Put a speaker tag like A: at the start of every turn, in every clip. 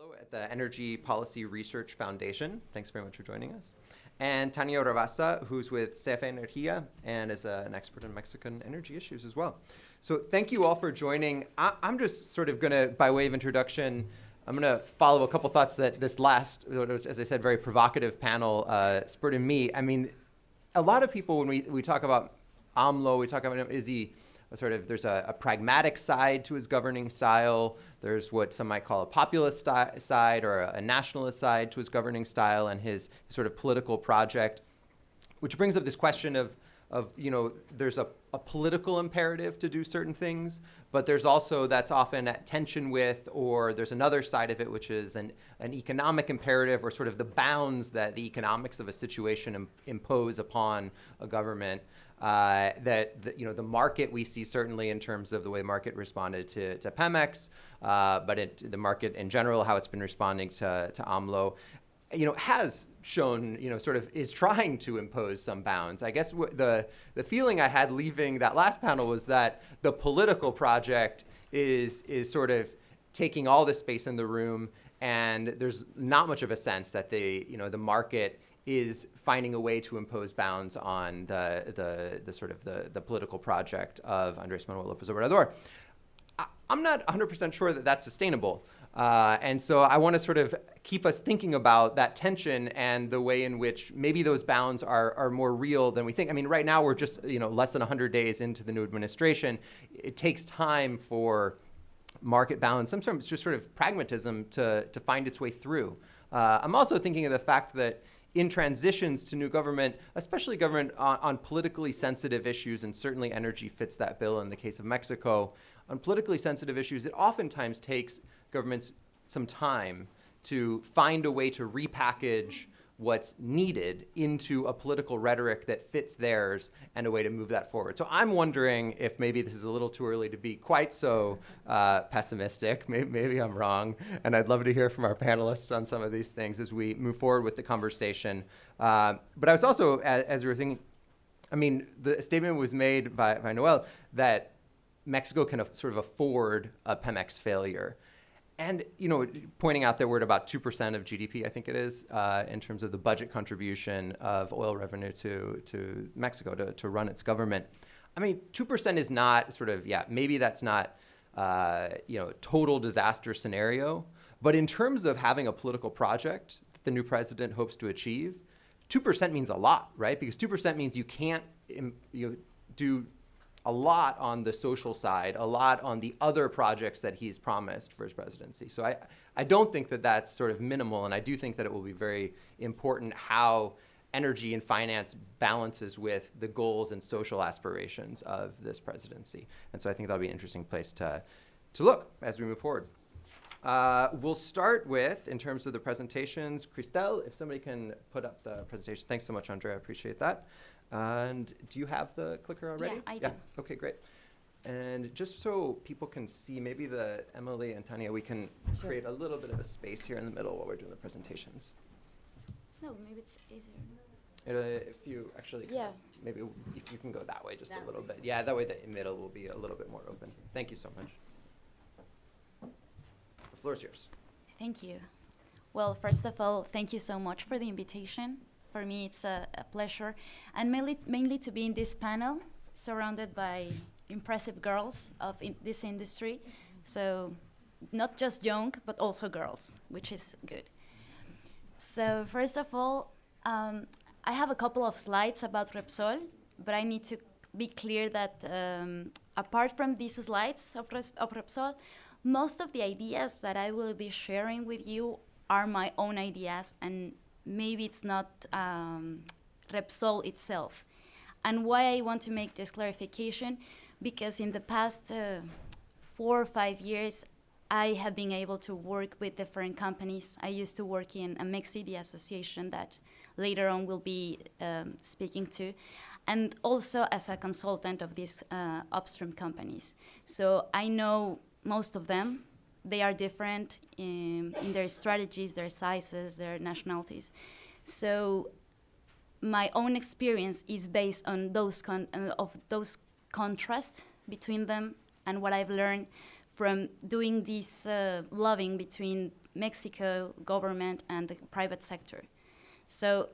A: Fellow at the Energy Policy Research Foundation. Thanks very much for joining us. And Tania Rabasa, who's with CFE Energía and is an expert in Mexican energy issues as well. So thank you all for joining. I'm just sort of going to, by way of introduction, I'm going to follow a couple thoughts that this last, as I said, very provocative panel spurred in me. I mean, a lot of people, when we talk about Amlo, we talk about, is he sort of, there's a pragmatic side to his governing style. There's what some might call a populist side or a nationalist side to his governing style and his sort of political project, which brings up this question of you know, there's a political imperative to do certain things, but there's also that's often at tension with, or there's another side of it, which is an economic imperative, or sort of the bounds that the economics of a situation impose upon a government. You know, the market we see certainly in terms of the way the market responded to Pemex, but the market in general, how it's been responding to AMLO, you know, has shown, you know, sort of is trying to impose some bounds. I guess the feeling I had leaving that last panel was that the political project is sort of taking all the space in the room, and there's not much of a sense that the market is finding a way to impose bounds on the sort of the political project of Andrés Manuel López Obrador. I'm not 100% sure that that's sustainable. And so I want to sort of keep us thinking about that tension and the way in which maybe those bounds are more real than we think. I mean, right now we're just, you know, less than 100 days into the new administration. It takes time for market balance, sometimes just sort of pragmatism to find its way through. I'm also thinking of the fact that in transitions to new government, especially government on politically sensitive issues, and certainly energy fits that bill in the case of Mexico, on politically sensitive issues, it oftentimes takes governments some time to find a way to repackage what's needed into a political rhetoric that fits theirs and a way to move that forward. So I'm wondering if maybe this is a little too early to be quite so pessimistic. Maybe I'm wrong, and I'd love to hear from our panelists on some of these things as we move forward with the conversation. But I was also, as we were thinking, I mean, the statement was made by Noel that Mexico can sort of afford a Pemex failure. And, you know, pointing out that we're at about 2% of GDP, I think it is, in terms of the budget contribution of oil revenue to Mexico to run its government. I mean, 2% is not sort of, maybe that's not, you know, total disaster scenario. But in terms of having a political project that the new president hopes to achieve, 2% means a lot, right? Because 2% means you can't do a lot on the social side, a lot on the other projects that he's promised for his presidency. So I don't think that that's sort of minimal, and I do think that it will be very important how energy and finance balances with the goals and social aspirations of this presidency. And so I think that'll be an interesting place to look as we move forward. We'll start with, in terms of the presentations, Christelle, if somebody can put up the presentation. Thanks so much, Andrea, I appreciate that. And do you have the clicker already?
B: Yeah, I do.
A: Okay, great. And just so people can see, maybe Emily and Tania, we can create a little bit of a space here in the middle while we're doing the presentations.
B: No, maybe it's easier.
A: If you actually,
B: Yeah.
A: maybe if you can go that way just
B: That
A: a little
B: way.
A: bit. Yeah, that way the middle will be a little bit more open. Thank you so much. The floor is yours.
B: Thank you. Well, first of all, thank you so much for the invitation. For me, it's a pleasure, and mainly to be in this panel, surrounded by impressive girls of this industry. So not just young, but also girls, which is good. So first of all, I have a couple of slides about Repsol, but I need to be clear that apart from these slides of Repsol, most of the ideas that I will be sharing with you are my own ideas, and maybe it's not Repsol itself. And why I want to make this clarification, because in the past 4 or 5 years, I have been able to work with different companies. I used to work in a Mexi, the association that later on we'll be speaking to, and also as a consultant of these upstream companies. So I know most of them. They are different in their strategies, their sizes, their nationalities. So my own experience is based on those contrasts between them and what I've learned from doing this lobbying between Mexico government and the private sector. So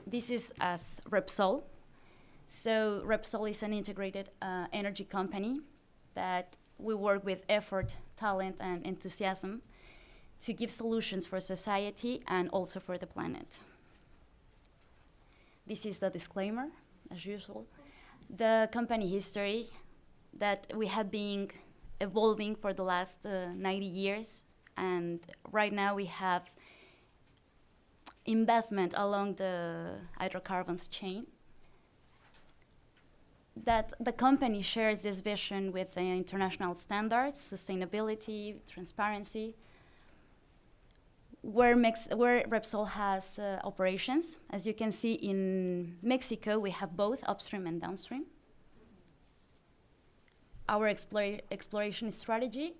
B: this is as Repsol. So Repsol is an integrated energy company that we work with effort, talent, and enthusiasm to give solutions for society and also for the planet. This is the disclaimer, as usual. The company history that we have been evolving for the last 90 years, and right now we have investment along the hydrocarbons chain. That the company shares this vision with the international standards, sustainability, transparency, where Repsol has operations. As you can see in Mexico, we have both upstream and downstream. Our exploration strategy,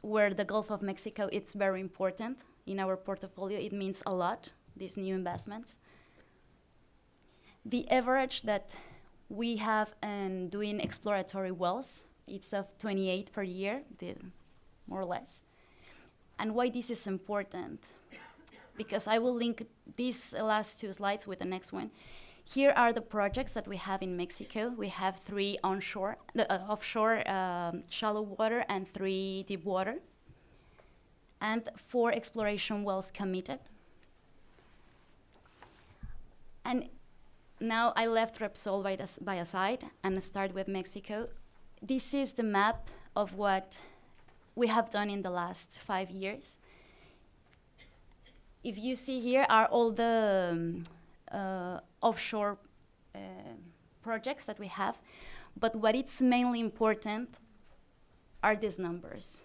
B: where the Gulf of Mexico, it's very important in our portfolio. It means a lot, these new investments. The average that we have in doing exploratory wells, it's of 28 per year, more or less. And why this is important? Because I will link these last two slides with the next one. Here are the projects that we have in Mexico. We have 3 offshore shallow water and 3 deep water, and 4 exploration wells committed. And now I left Repsol by a side and start with Mexico. This is the map of what we have done in the last 5 years. If you see here are all the offshore projects that we have, but what is mainly important are these numbers.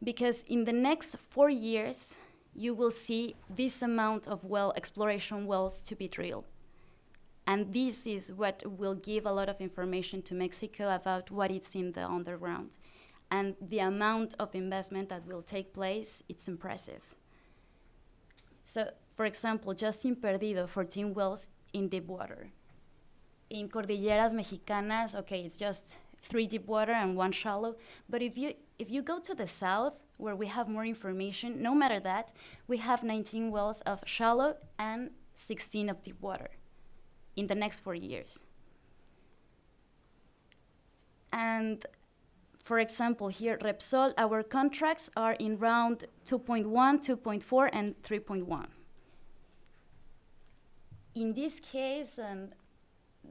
B: Because in the next 4 years, you will see this amount of exploration wells to be drilled. And this is what will give a lot of information to Mexico about what is in the underground. And the amount of investment that will take place, it's impressive. So, for example, just in Perdido, 14 wells in deep water. In Cordilleras Mexicanas, okay, it's just 3 deep water and 1 shallow. But if you go to the south, where we have more information, no matter that, we have 19 wells of shallow and 16 of deep water in the next 4 years. And for example, here, Repsol, our contracts are in round 2.1, 2.4, and 3.1. In this case,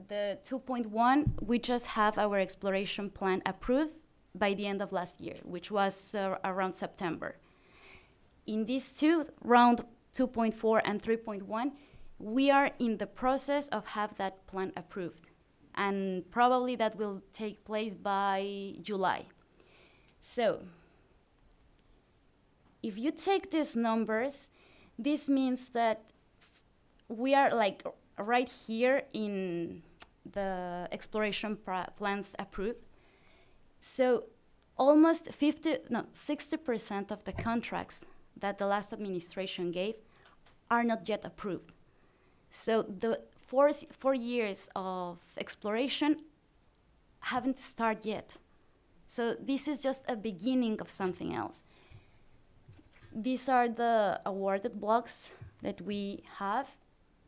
B: the 2.1, we just have our exploration plan approved by the end of last year, which was around September. In these two, round 2.4 and 3.1, we are in the process of have that plan approved. And probably that will take place by July. So, if you take these numbers, this means that we are like right here in the exploration plans approved. So almost 60% of the contracts that the last administration gave are not yet approved. So the 4 years of exploration haven't started yet. So this is just a beginning of something else. These are the awarded blocks that we have.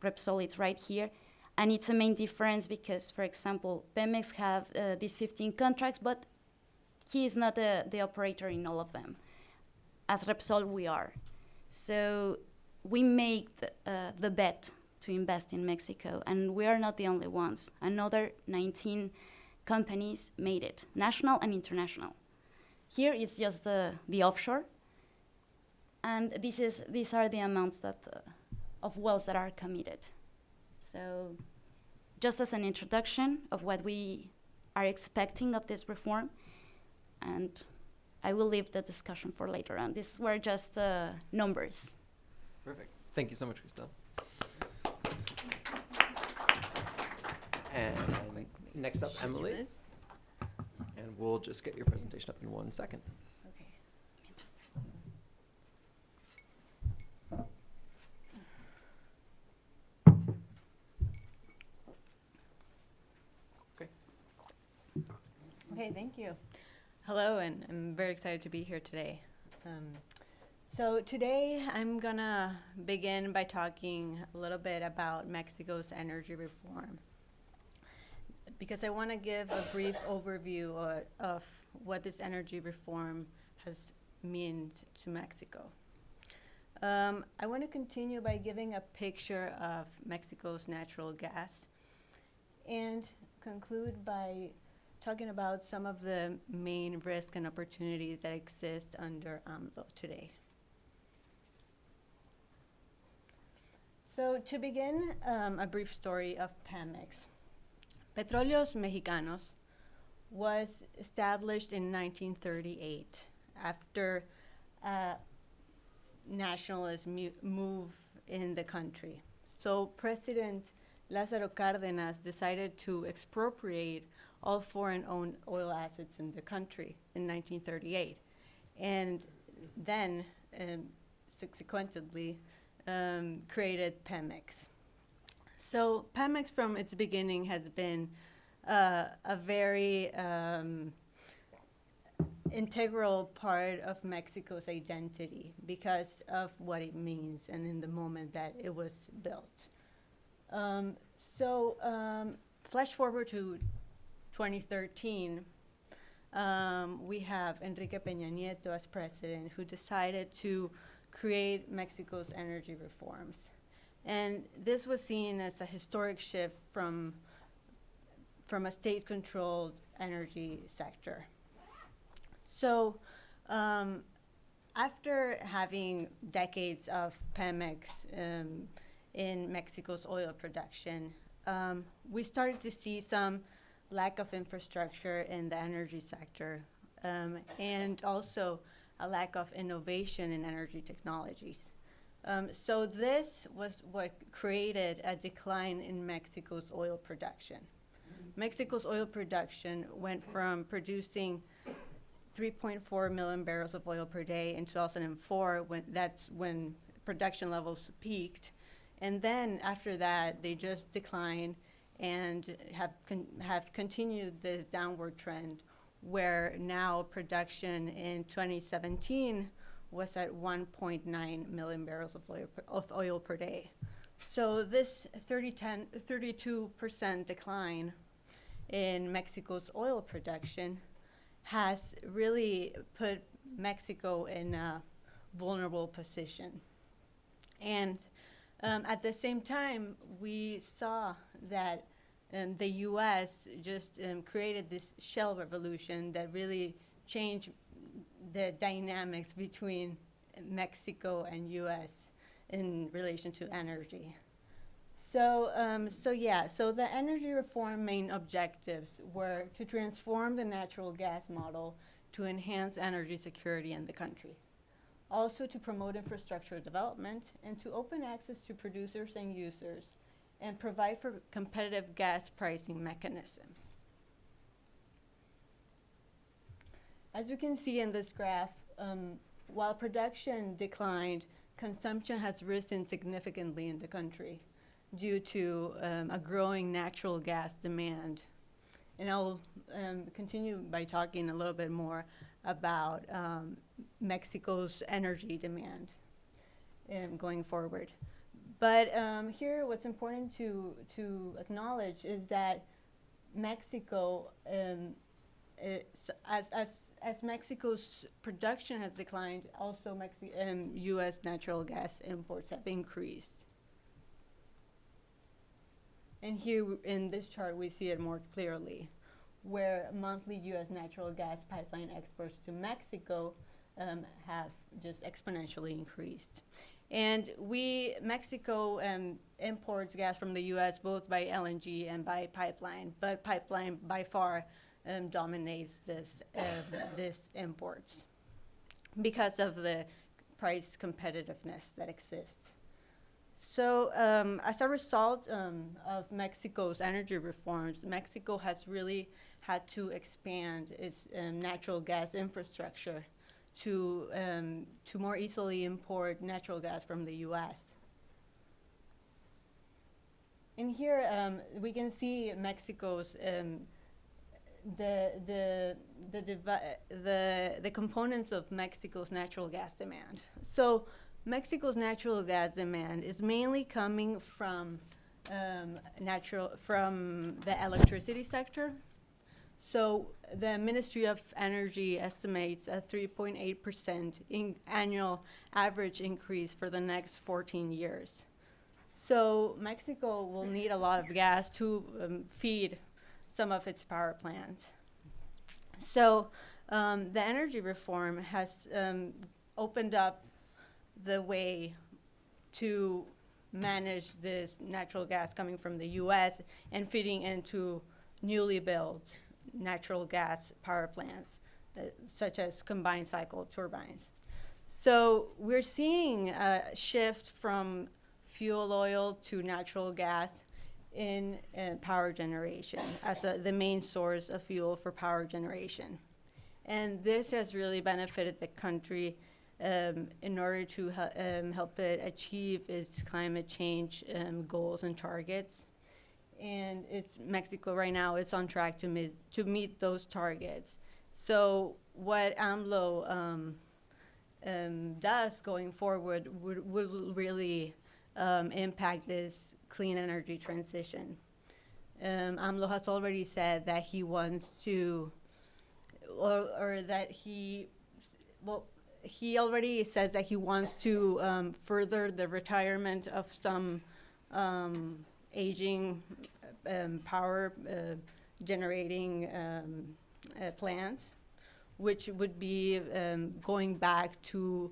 B: Repsol is right here. And it's a main difference because, for example, Pemex have these 15 contracts, but he is not the operator in all of them. As Repsol, we are. So we made the bet to invest in Mexico, and we are not the only ones. Another 19 companies made it, national and international. Here it's just the offshore, and these are the amounts that of wells that are committed. So just as an introduction of what we are expecting of this reform, and I will leave the discussion for later on. These were just numbers.
A: Perfect. Thank you so much, Cristel. And next up, Emily. And we'll just get your presentation up in 1 second.
B: Okay.
A: Okay.
C: Okay, thank you. Hello, and I'm very excited to be here today. So today I'm gonna begin by talking a little bit about Mexico's energy reform, because I want to give a brief overview of what this energy reform has meant to Mexico. I want to continue by giving a picture of Mexico's natural gas and conclude by talking about some of the main risks and opportunities that exist under Amlo today. So to begin, a brief story of Pemex. Petróleos Mexicanos was established in 1938 after a nationalist move in the country. So President Lázaro Cárdenas decided to expropriate all foreign-owned oil assets in the country in 1938, and then subsequently created Pemex. So Pemex from its beginning has been a very integral part of Mexico's identity because of what it means and in the moment that it was built. Flash forward to 2013, we have Enrique Peña Nieto as president, who decided to create Mexico's energy reforms. And this was seen as a historic shift from a state-controlled energy sector. So after having decades of Pemex in Mexico's oil production, we started to see some lack of infrastructure in the energy sector, and also a lack of innovation in energy technologies. So this was what created a decline in Mexico's oil production. Mexico's oil production went from producing 3.4 million barrels of oil per day in 2004, that's when production levels peaked. And then after that, they just declined and have continued this downward trend, where now production in 2017 was at 1.9 million barrels of oil per day. So this 32% decline in Mexico's oil production has really put Mexico in a vulnerable position. And at the same time, we saw that the U.S. just created this shale revolution that really changed the dynamics between Mexico and U.S. in relation to energy. So the energy reform main objectives were to transform the natural gas model to enhance energy security in the country. Also to promote infrastructure development and to open access to producers and users and provide for competitive gas pricing mechanisms. As you can see in this graph, while production declined, consumption has risen significantly in the country due to a growing natural gas demand. And I'll continue by talking a little bit more about Mexico's energy demand going forward. But here, what's important to acknowledge is that Mexico, as Mexico's production has declined, also U.S. natural gas imports have increased. And here in this chart, we see it more clearly, where monthly U.S. natural gas pipeline exports to Mexico have just exponentially increased. And Mexico imports gas from the U.S. both by LNG and by pipeline, but pipeline by far dominates this imports because of the price competitiveness that exists. So as a result of Mexico's energy reforms, Mexico has really had to expand its natural gas infrastructure to more easily import natural gas from the U.S. And here we can see Mexico's the components of Mexico's natural gas demand. So Mexico's natural gas demand is mainly coming from from the electricity sector. So the Ministry of Energy estimates a 3.8% annual average increase for the next 14 years. So Mexico will need a lot of gas to feed some of its power plants. So the energy reform has opened up the way to manage this natural gas coming from the US and feeding into newly built natural gas power plants, such as combined cycle turbines. So we're seeing a shift from fuel oil to natural gas in power generation as the main source of fuel for power generation. And this has really benefited the country in order to help it achieve its climate change goals and targets. And Mexico right now is on track to meet those targets. So what AMLO does going forward will really impact this clean energy transition. AMLO has already said that he wants to, or that he already says that he wants to further the retirement of some aging power generating plants, which would be going back to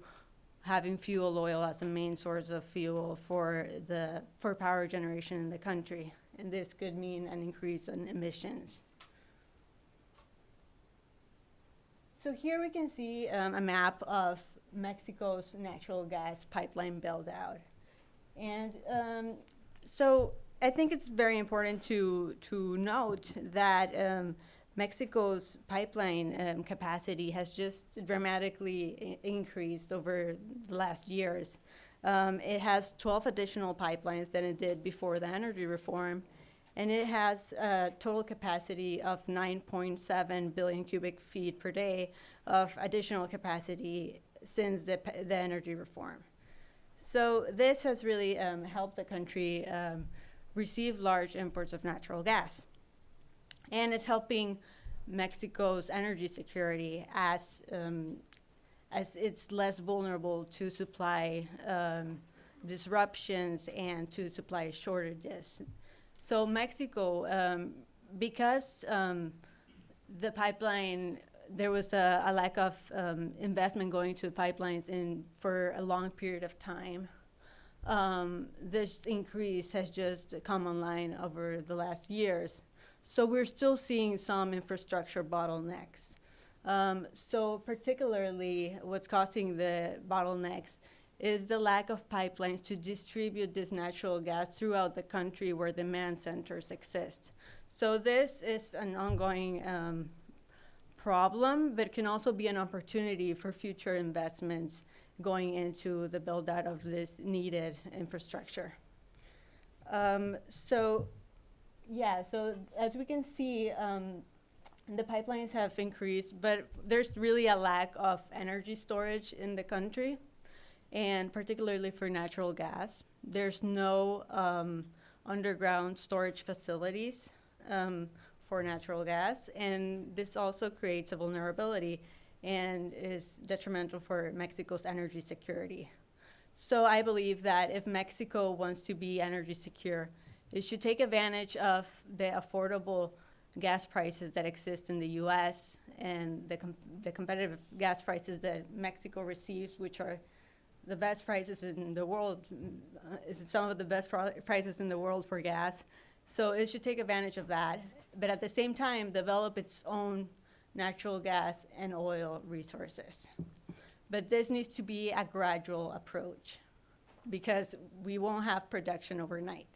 C: having fuel oil as a main source of fuel for power generation in the country. And this could mean an increase in emissions. So here we can see a map of Mexico's natural gas pipeline build out. And so I think it's very important to note that Mexico's pipeline capacity has just dramatically increased over the last years. It has 12 additional pipelines than it did before the energy reform, and it has a total capacity of 9.7 billion cubic feet per day of additional capacity since the energy reform. So this has really helped the country receive large imports of natural gas. And it's helping Mexico's energy security as it's less vulnerable to supply disruptions and to supply shortages. So Mexico, because the pipeline, there was a lack of investment going to pipelines for a long period of time, this increase has just come online over the last years. So we're still seeing some infrastructure bottlenecks. So particularly what's causing the bottlenecks is the lack of pipelines to distribute this natural gas throughout the country where demand centers exist. So this is an ongoing problem, but can also be an opportunity for future investments going into the build out of this needed infrastructure. So as we can see, the pipelines have increased, but there's really a lack of energy storage in the country, and particularly for natural gas. There's no underground storage facilities for natural gas, and this also creates a vulnerability and is detrimental for Mexico's energy security. So I believe that if Mexico wants to be energy secure, it should take advantage of the affordable gas prices that exist in the U.S. and the competitive gas prices that Mexico receives, which are the best prices in the world, some of the best prices in the world for gas. So it should take advantage of that, but at the same time, develop its own natural gas and oil resources. But this needs to be a gradual approach because we won't have production overnight.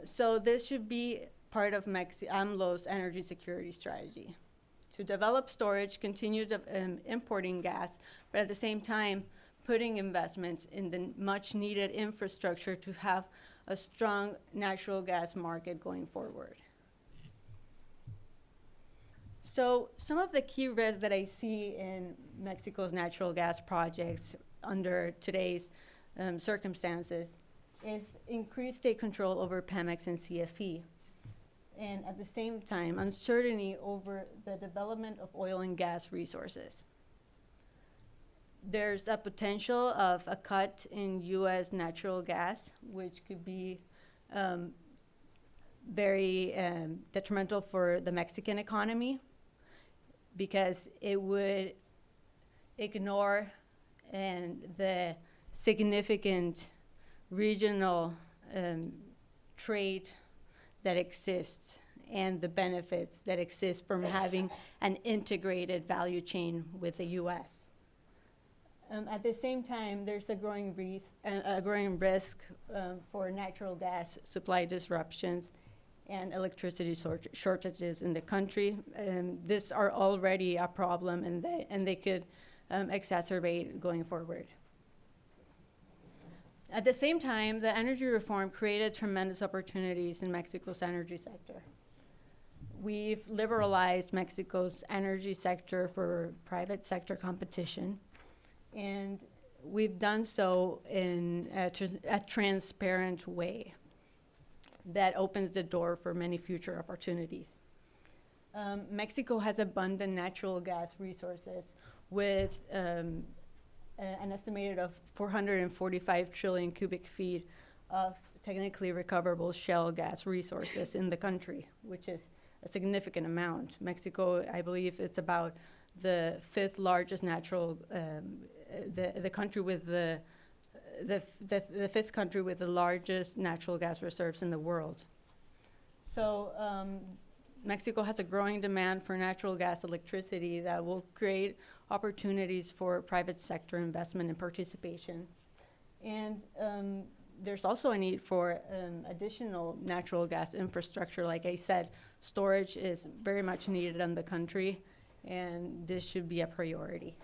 C: So this should be part of AMLO's energy security strategy. To develop storage, continue importing gas, but at the same time, putting investments in the much needed infrastructure to have a strong natural gas market going forward. So some of the key risks that I see in Mexico's natural gas projects under today's circumstances is increased state control over Pemex and CFE. And at the same time, uncertainty over the development of oil and gas resources. There's a potential of a cut in U.S. natural gas, which could be very detrimental for the Mexican economy, because it would ignore the significant regional trade that exists and the benefits that exist from having an integrated value chain with the U.S. At the same time, there's a growing risk for natural gas supply disruptions and electricity shortages in the country. These are already a problem, and they could exacerbate going forward. At the same time, the energy reform created tremendous opportunities in Mexico's energy sector. We've liberalized Mexico's energy sector for private sector competition, and we've done so in a transparent way that opens the door for many future opportunities. Mexico has abundant natural gas resources with an estimated of 445 trillion cubic feet of technically recoverable shale gas resources in the country, which is a significant amount. Mexico, I believe it's about the fifth largest natural, the country with the fifth country with the largest natural gas reserves in the world. So Mexico has a growing demand for natural gas electricity that will create opportunities for private sector investment and participation. And there's also a need for additional natural gas infrastructure. Like I said, storage is very much needed in the country, and this should be a priority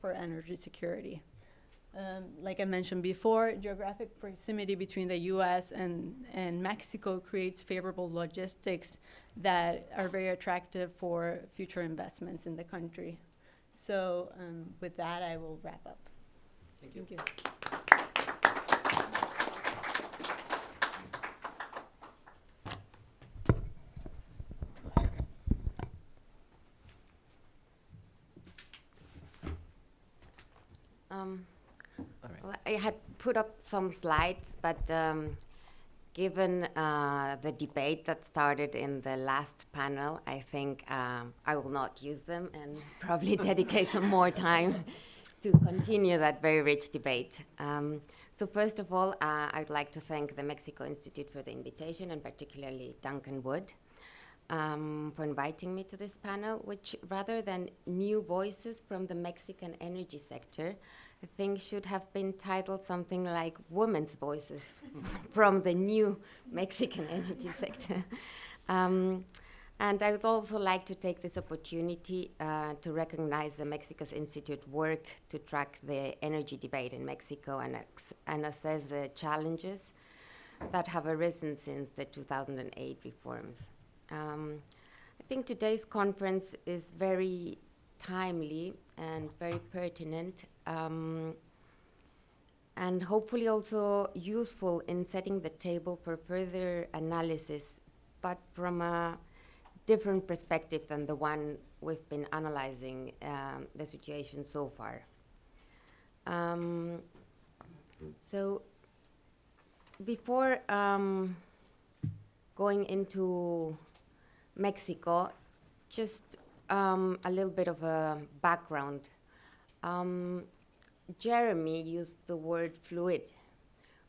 C: for energy security. Like I mentioned before, geographic proximity between the U.S. and Mexico creates favorable logistics that are very attractive for future investments in the country. So with that, I will wrap up.
A: Thank you.
C: Thank you.
D: Well, I had put up some slides, but given the debate that started in the last panel, I think I will not use them and probably dedicate some more time to continue that very rich debate. So first of all, I'd like to thank the Mexico Institute for the invitation, and particularly Duncan Wood for inviting me to this panel, which rather than new voices from the Mexican energy sector, I think should have been titled something like Women's Voices from the New Mexican Energy Sector. And I would also like to take this opportunity to recognize the Mexico Institute work to track the energy debate in Mexico and assess the challenges that have arisen since the 2008 reforms. I think today's conference is very timely and very pertinent, and hopefully also useful in setting the table for further analysis, but from a different perspective than the one we've been analyzing the situation so far. So before going into Mexico, just a little bit of a background. Jeremy used the word fluid.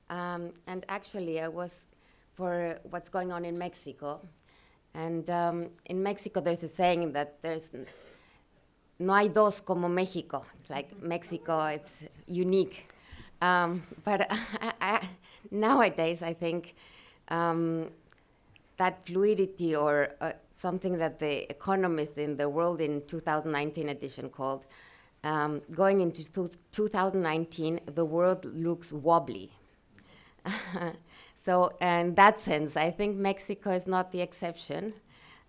D: And actually, I was for what's going on in Mexico. And in Mexico, there's a saying that there's no hay dos como México. It's like Mexico, it's unique. But nowadays, I think that fluidity, or something that the economists in the World in 2019 edition called, going into 2019, the world looks wobbly. So in that sense, I think Mexico is not the exception.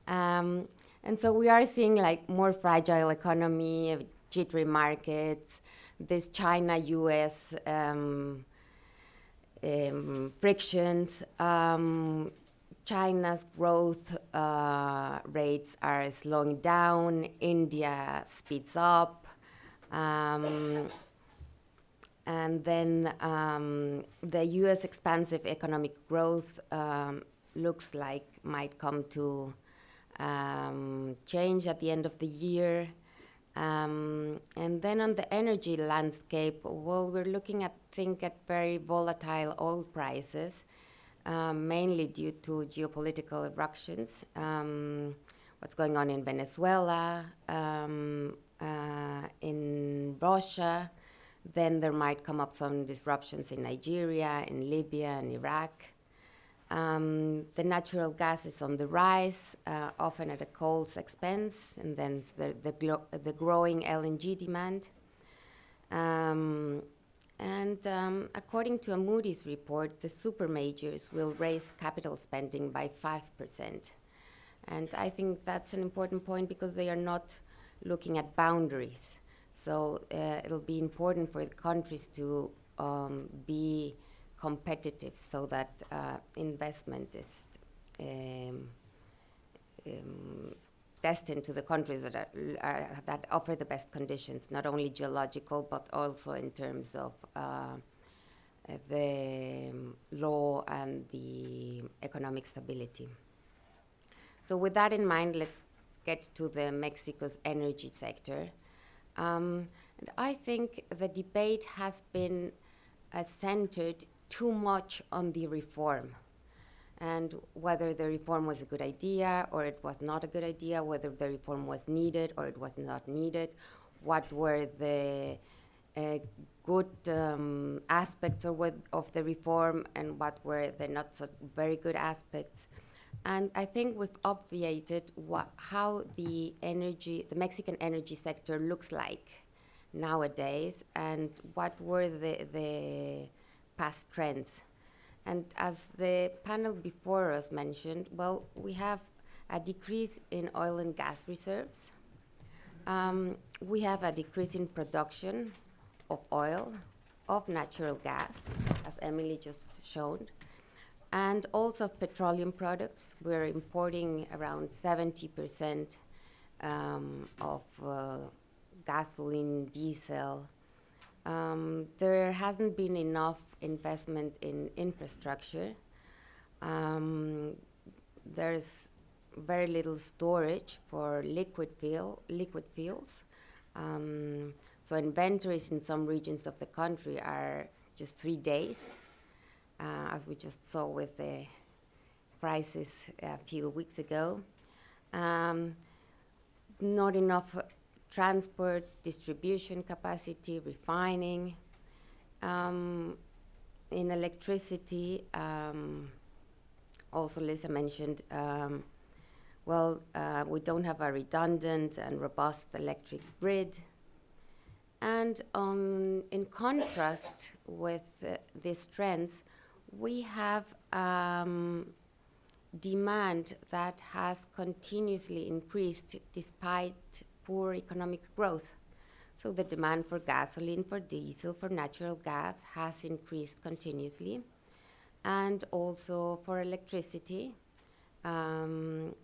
D: And And so we are seeing like more fragile economy, jittery markets, this China-US frictions. China's growth rates are slowing down. India speeds up. And then the US expansive economic growth looks like might come to change at the end of the year. And then on the energy landscape, well, we're looking at very volatile oil prices, mainly due to geopolitical eruptions. What's going on in Venezuela, in Russia. Then there might come up some disruptions in Nigeria, in Libya, and Iraq. The natural gas is on the rise, often at a coal's expense, and then the growing LNG demand. According to a Moody's report, the super majors will raise capital spending by 5%. And I think that's an important point because they are not looking at boundaries. So it'll be important for the countries to be competitive so that investment is destined to the countries that offer the best conditions, not only geological, but also in terms of the law and the economic stability. So with that in mind, let's get to the Mexico's energy sector. And I think the debate has been centered too much on the reform and whether the reform was a good idea or it was not a good idea, whether the reform was needed or it was not needed, what were the good aspects of the reform and what were the not so very good aspects. And I think we've obviated how the Mexican energy sector looks like nowadays and what were the past trends. And as the panel before us mentioned, well, we have a decrease in oil and gas reserves. We have a decrease in production of oil, of natural gas, as Emily just showed, and also petroleum products. We're importing around 70% of gasoline, diesel. There hasn't been enough investment in infrastructure. There's very little storage for liquid fuels. So inventories in some regions of the country are just 3 days, as we just saw with the crisis a few weeks ago. Not enough transport, distribution capacity, refining. In electricity, also Lisa mentioned, we don't have a redundant and robust electric grid. And in contrast with these trends, we have demand that has continuously increased despite poor economic growth. So the demand for gasoline, for diesel, for natural gas has increased continuously, and also for electricity. And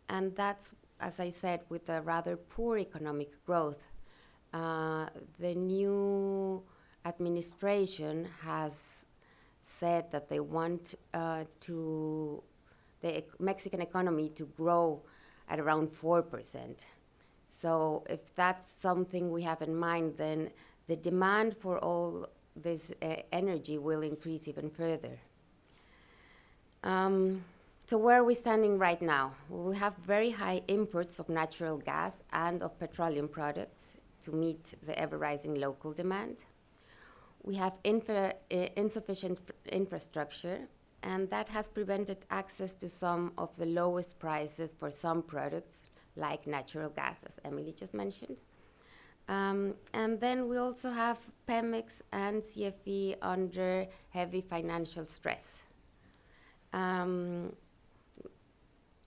D: that's, as I said, with a rather poor economic growth. The new administration has said that they want the Mexican economy to grow at around 4%. So if that's something we have in mind, then the demand for all this energy will increase even further. So where are we standing right now? We have very high imports of natural gas and of petroleum products to meet the ever-rising local demand. We have insufficient infrastructure, and that has prevented access to some of the lowest prices for some products, like natural gas, as Emily just mentioned. And then we also have Pemex and CFE under heavy financial stress.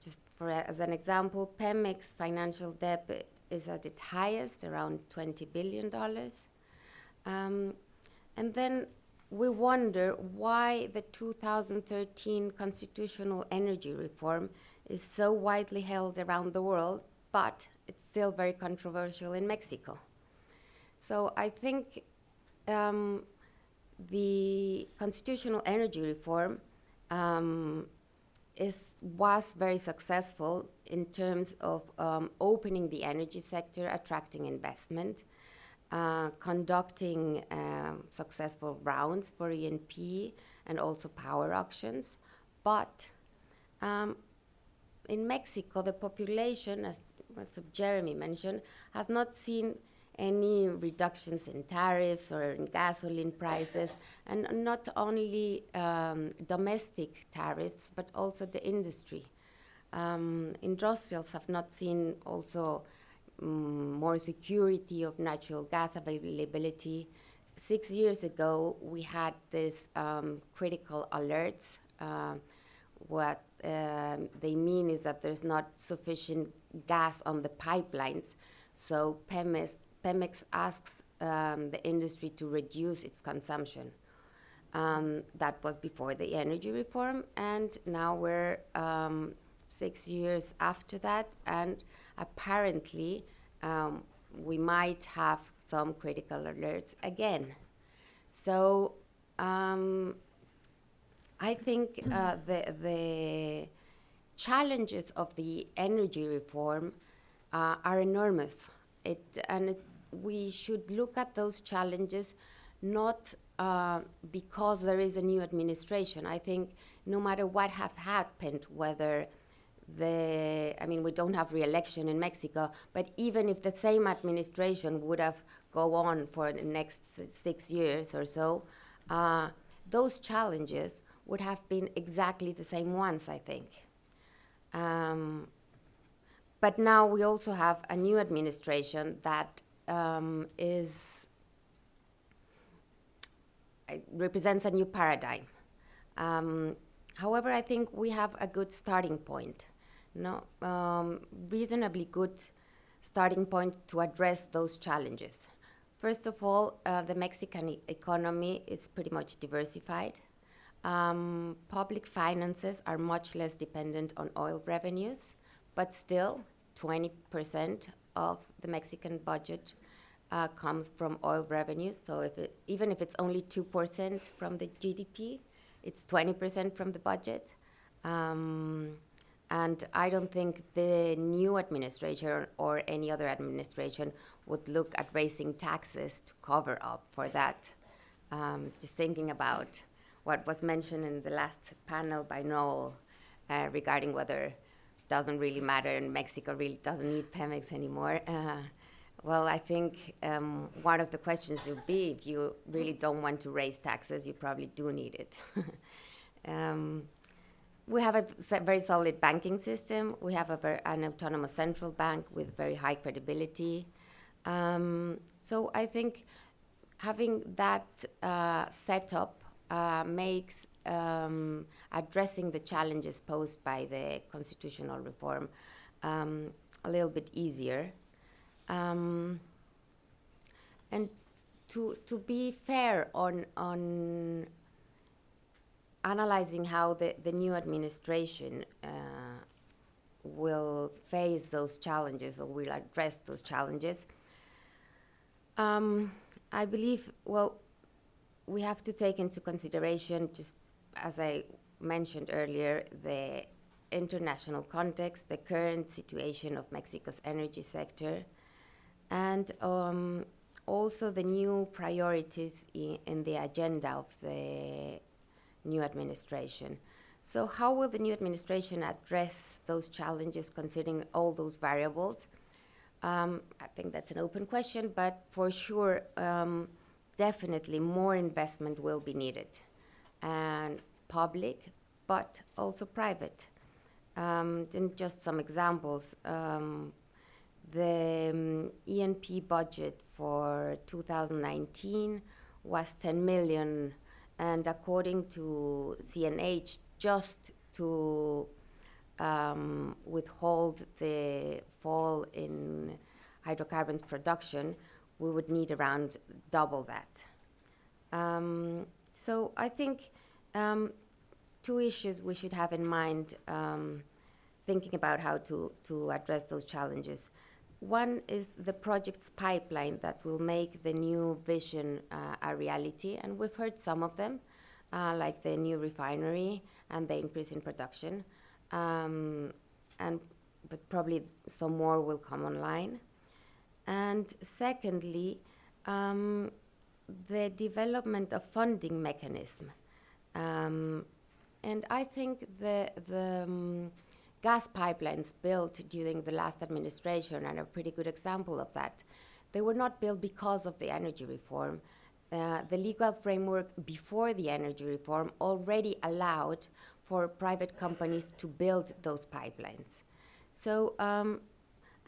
D: Just as an example, Pemex financial debt is at its highest, around $20 billion. And then we wonder why the 2013 constitutional energy reform is so widely held around the world, but it's still very controversial in Mexico. So I think the constitutional energy reform was very successful in terms of opening the energy sector, attracting investment, conducting successful rounds for E&P and also power auctions. But in Mexico, the population, as Jeremy mentioned, has not seen any reductions in tariffs or in gasoline prices, and not only domestic tariffs, but also the industry. Industrials have not seen also more security of natural gas availability. 6 years ago, we had this critical alerts. What they mean is that there's not sufficient gas on the pipelines, so Pemex asks the industry to reduce its consumption. That was before the energy reform, and now we're 6 years after that, and apparently we might have some critical alerts again. So I think the challenges of the energy reform are enormous. We should look at those challenges not because there is a new administration. I think no matter what have happened, whether we don't have re-election in Mexico, but even if the same administration would have go on for the next 6 years or so, those challenges would have been exactly the same ones, I think. But now we also have a new administration that represents a new paradigm. However, I think we have a good starting point, reasonably good starting point to address those challenges. First of all, the Mexican economy is pretty much diversified. Public finances are much less dependent on oil revenues, but still 20% of the Mexican budget comes from oil revenues. So even if it's only 2% from the GDP, it's 20% from the budget. And I don't think the new administration or any other administration would look at raising taxes to cover up for that. Just thinking about what was mentioned in the last panel by Noel regarding whether it doesn't really matter and Mexico really doesn't need Pemex anymore. Well, I think one of the questions would be, if you really don't want to raise taxes, you probably do need it. We have a very solid banking system. We have an autonomous central bank with very high credibility. So I think having that setup makes addressing the challenges posed by the constitutional reform a little bit easier. And to be fair on analyzing how the new administration will face those challenges or will address those challenges, I believe, we have to take into consideration, just as I mentioned earlier, the international context, the current situation of Mexico's energy sector, and also the new priorities in the agenda of the new administration. So how will the new administration address those challenges considering all those variables? I think that's an open question, but for sure, definitely more investment will be needed, and public, but also private. And just some examples. The E&P budget for 2019 was 10 million, and according to CNH, just to withhold the fall in hydrocarbons production, we would need around double that. So I think two issues we should have in mind thinking about how to address those challenges. One is the project's pipeline that will make the new vision a reality, and we've heard some of them, like the new refinery and the increase in production, but probably some more will come online. And secondly, the development of funding mechanism. And I think the gas pipelines built during the last administration are a pretty good example of that. They were not built because of the energy reform. The legal framework before the energy reform already allowed for private companies to build those pipelines. So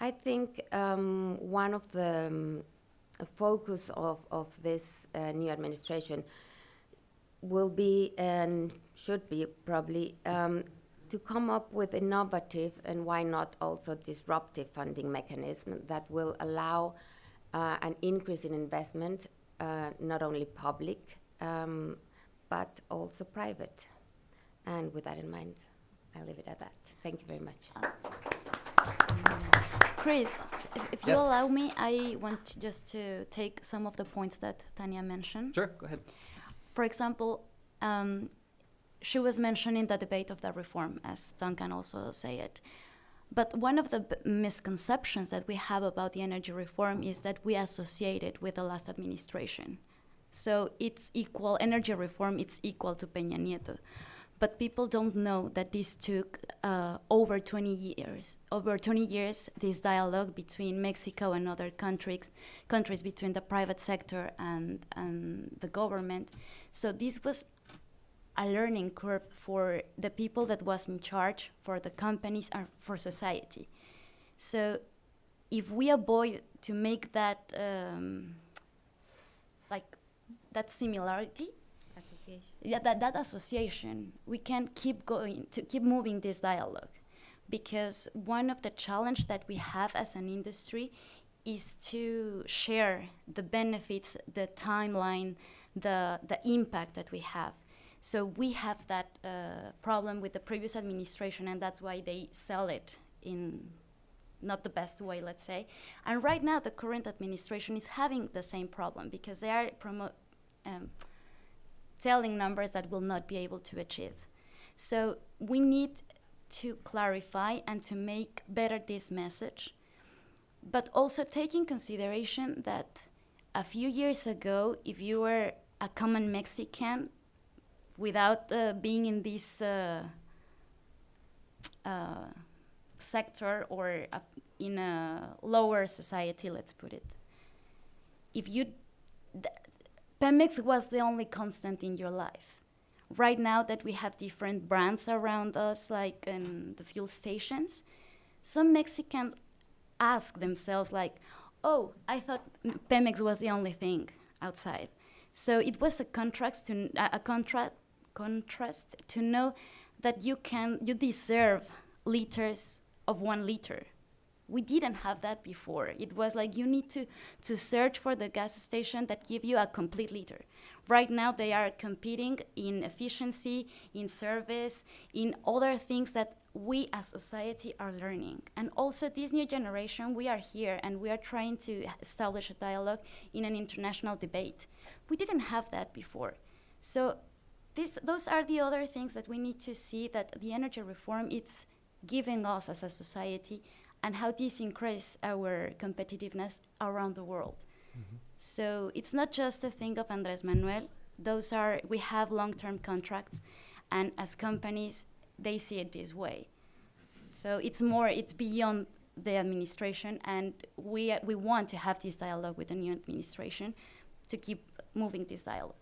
D: I think one of the focus of this new administration will be and should be probably to come up with innovative and why not also disruptive funding mechanism that will allow an increase in investment, not only public, but also private. And with that in mind, I'll leave it at that. Thank you very much.
B: Chris, if you allow me, I want just to take some of the points that Tania mentioned.
A: Sure, go ahead.
B: For example, she was mentioning the debate of the reform, as Duncan also said. But one of the misconceptions that we have about the energy reform is that we associate it with the last administration. So it's equal, energy reform, it's equal to Peña Nieto. But people don't know that this took over 20 years. Over 20 years, this dialogue between Mexico and other countries between the private sector and the government. So this was a learning curve for the people that was in charge, for the companies, and for society. So if we avoid to make that, that similarity, that association, we can keep moving this dialogue, because one of the challenge that we have as an industry is to share the benefits, the timeline, the impact that we have. So we have that problem with the previous administration, and that's why they sell it in not the best way, let's say. And right now, the current administration is having the same problem, because they are telling numbers that will not be able to achieve. So we need to clarify and to make better this message, but also take in consideration that a few years ago, if you were a common Mexican without being in this sector or in a lower society, let's put it, Pemex was the only constant in your life. Right now that we have different brands around us, like in the fuel stations, some Mexicans ask themselves like, oh, I thought Pemex was the only thing outside. So it was a contrast to know that you deserve liters of 1 liter. We didn't have that before. It was like you need to search for the gas station that give you a complete liter. Right now they are competing in efficiency, in service, in other things that we as society are learning. And also this new generation, we are here and we are trying to establish a dialogue in an international debate. We didn't have that before. So those are the other things that we need to see, that the energy reform, it's giving us as a society, and how this increases our competitiveness around the world. Mm-hmm. So it's not just a thing of Andrés Manuel. We have long-term contracts, and as companies, they see it this way. So it's beyond the administration, and we want to have this dialogue with the new administration to keep moving this dialogue.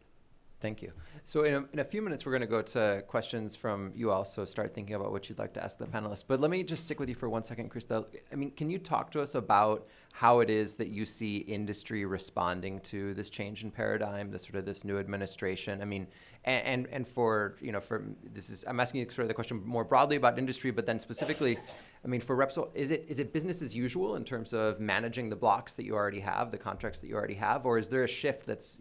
A: Thank you. So in a few minutes, we're going to go to questions from you all, so start thinking about what you'd like to ask the panelists. But let me just stick with you for 1 second, Cristel. I mean, can you talk to us about how it is that you see industry responding to this change in paradigm, this new administration? I mean, And for, for this is, I'm asking you sort of the question more broadly about industry, but then specifically, I mean, for Repsol, is it business as usual in terms of managing the blocks that you already have, the contracts that you already have, or is there a shift that's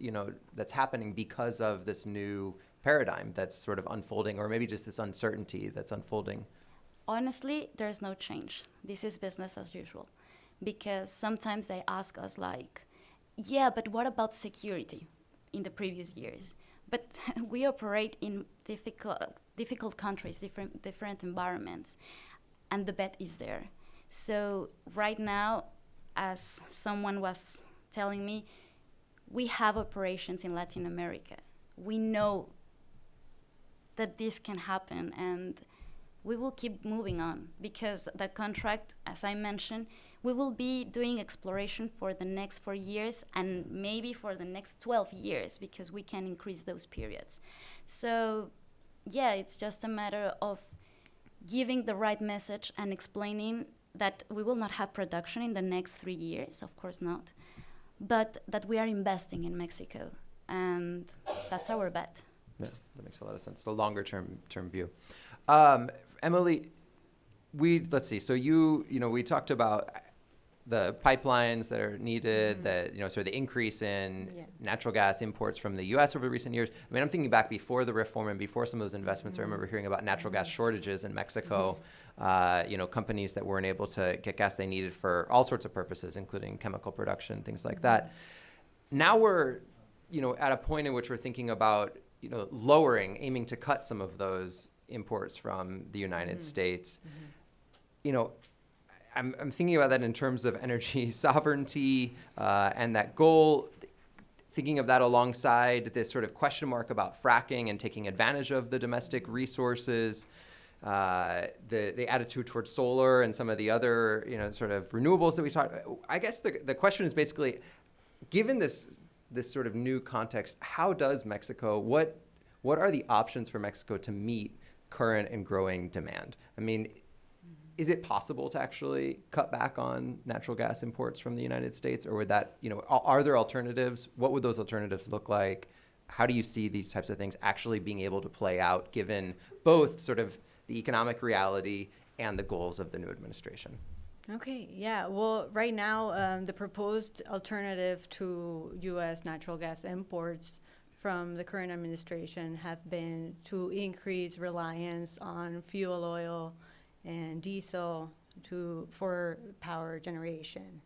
A: happening because of this new paradigm that's sort of unfolding, or maybe just this uncertainty that's unfolding?
B: Honestly, there's no change. This is business as usual. Because sometimes they ask us like, yeah, but what about security in the previous years? But we operate in difficult countries, different environments, and the bet is there. So right now, as someone was telling me, we have operations in Latin America. We know that this can happen, and we will keep moving on because the contract, as I mentioned, we will be doing exploration for the next 4 years and maybe for the next 12 years because we can increase those periods. So yeah, it's just a matter of giving the right message and explaining that we will not have production in the next 3 years, of course not, but that we are investing in Mexico, and that's our bet.
A: Yeah, that makes a lot of sense. The longer term view. Emily, let's see. So we talked about the pipelines that are needed, the sort of the increase in natural gas imports from the U.S. over recent years. I mean, I'm thinking back before the reform and before some of those investments. I remember hearing about natural gas shortages in Mexico. Companies that weren't able to get gas they needed for all sorts of purposes, including chemical production, things like that. Now we're, at a point in which we're thinking about, aiming to cut some of those imports from the United States. I'm thinking about that in terms of energy sovereignty and that goal, thinking of that alongside this sort of question mark about fracking and taking advantage of the domestic resources, the attitude towards solar and some of the other, sort of renewables that we talked about. I guess the question is basically, given this sort of new context, how does Mexico, what are the options for Mexico to meet current and growing demand? I mean, is it possible to actually cut back on natural gas imports from the United States, or would that, are there alternatives? What would those alternatives look like? How do you see these types of things actually being able to play out, given both sort of the economic reality and the goals of the new administration?
C: Okay, yeah. Well, right now, the proposed alternative to U.S. natural gas imports from the current administration have been to increase reliance on fuel oil and diesel for power generation.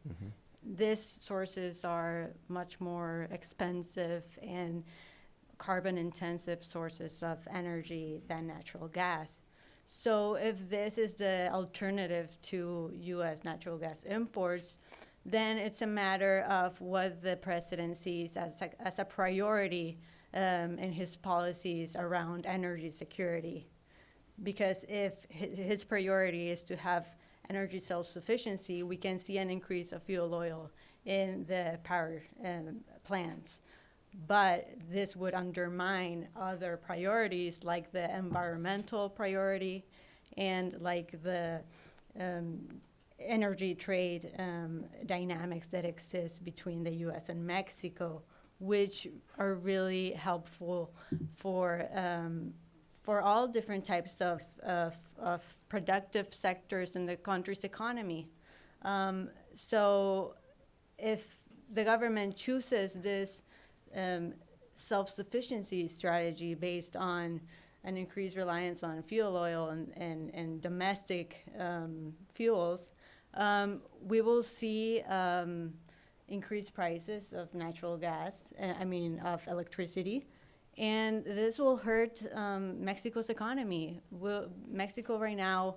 C: These sources are much more expensive and carbon-intensive sources of energy than natural gas. So if this is the alternative to U.S. natural gas imports, then it's a matter of what the president sees as a priority in his policies around energy security. Because if his priority is to have energy self-sufficiency, we can see an increase of fuel oil in the power plants. But this would undermine other priorities like the environmental priority and like the energy trade dynamics that exist between the U.S. and Mexico, which are really helpful for all different types of productive sectors in the country's economy. So if the government chooses this self-sufficiency strategy based on an increased reliance on fuel oil and domestic fuels, we will see increased prices of natural gas, of electricity, and this will hurt Mexico's economy. Mexico right now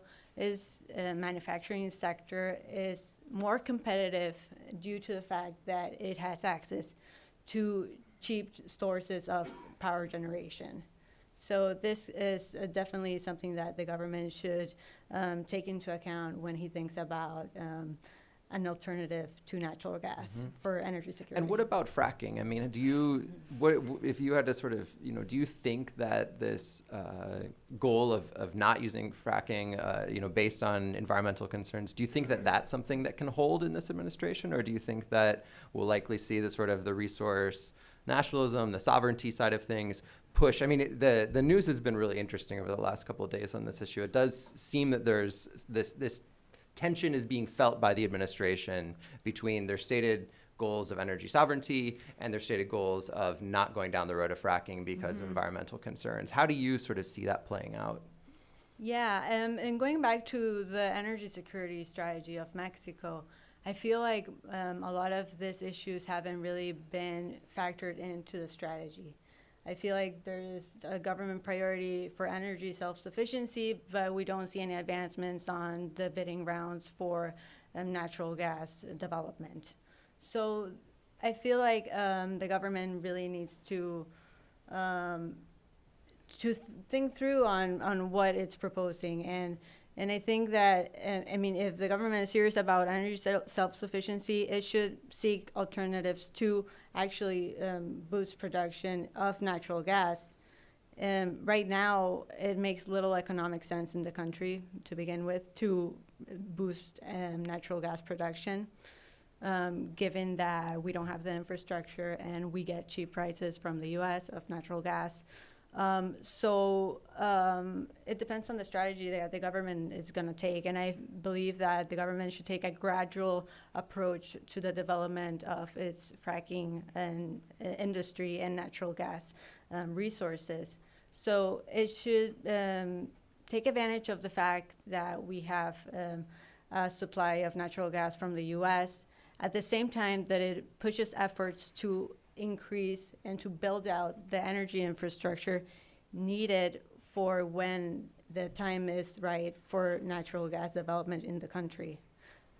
C: manufacturing sector is more competitive due to the fact that it has access to cheap sources of power generation. So this is definitely something that the government should take into account when he thinks about an alternative to natural gas for energy security.
A: And what about fracking? I mean, if you had to sort of, do you think that this goal of not using fracking, based on environmental concerns, do you think that that's something that can hold in this administration? Or do you think that we'll likely see the sort of the resource nationalism, the sovereignty side of things push? I mean, the news has been really interesting over the last couple of days on this issue. It does seem that there's this tension is being felt by the administration between their stated goals of energy sovereignty and their stated goals of not going down the road of fracking because of environmental concerns. How do you sort of see that playing out?
C: Yeah, and going back to the energy security strategy of Mexico, I feel like a lot of these issues haven't really been factored into the strategy. I feel like there's a government priority for energy self-sufficiency, but we don't see any advancements on the bidding rounds for natural gas development. So I feel like the government really needs to think through on what it's proposing. And I think that, I mean, if the government is serious about energy self-sufficiency, it should seek alternatives to actually boost production of natural gas. Right now, it makes little economic sense in the country to begin with to boost natural gas production, given that we don't have the infrastructure and we get cheap prices from the US of natural gas. So it depends on the strategy that the government is going to take. And I believe that the government should take a gradual approach to the development of its fracking and industry and natural gas resources. So it should take advantage of the fact that we have a supply of natural gas from the US, at the same time that it pushes efforts to increase and to build out the energy infrastructure needed for when the time is right for natural gas development in the country.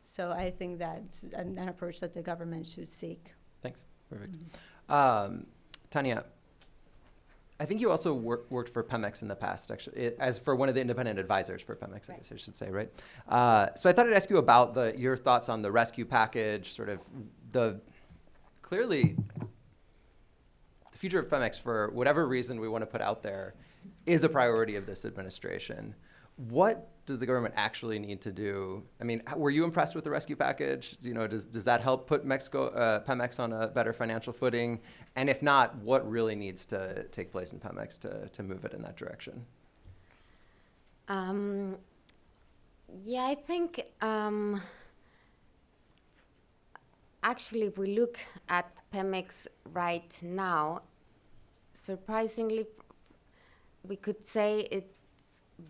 C: So I think that's an approach that the government should seek.
A: Thanks. Perfect. Tanya, I think you also worked for Pemex in the past, actually, as for one of the independent advisors for Pemex, right. I guess I should say, right? So I thought I'd ask you about your thoughts on the rescue package, sort of clearly the future of Pemex, for whatever reason we want to put out there, is a priority of this administration. What does the government actually need to do? I mean, were you impressed with the rescue package? You know, does that help put Pemex on a better financial footing? And if not, what really needs to take place in Pemex to move it in that direction?
D: Yeah, I think actually, if we look at Pemex right now, surprisingly, we could say it's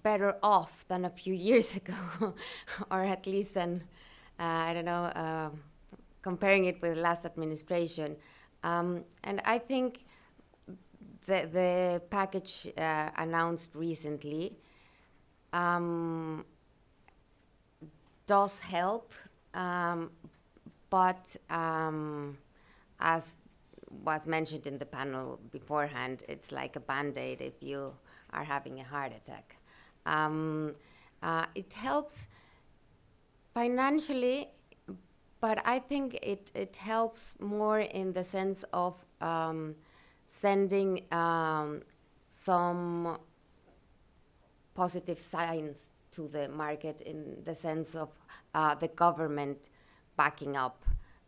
D: better off than a few years ago, or at least than, I don't know, comparing it with the last administration. And I think the package announced recently does help, but as was mentioned in the panel beforehand, it's like a Band-Aid if you are having a heart attack. It helps financially, but I think it helps more in the sense of sending some positive signs to the market, in the sense of the government backing up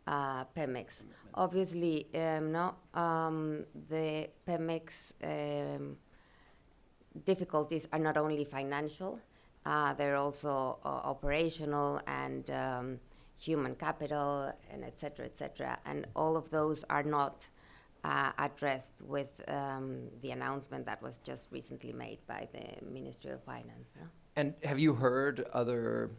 D: Pemex. Obviously, the Pemex difficulties are not only financial, they're also operational and human capital, and et cetera, and all of those are not addressed with the announcement that was just recently made by the Ministry of Finance. No?
A: And have you heard other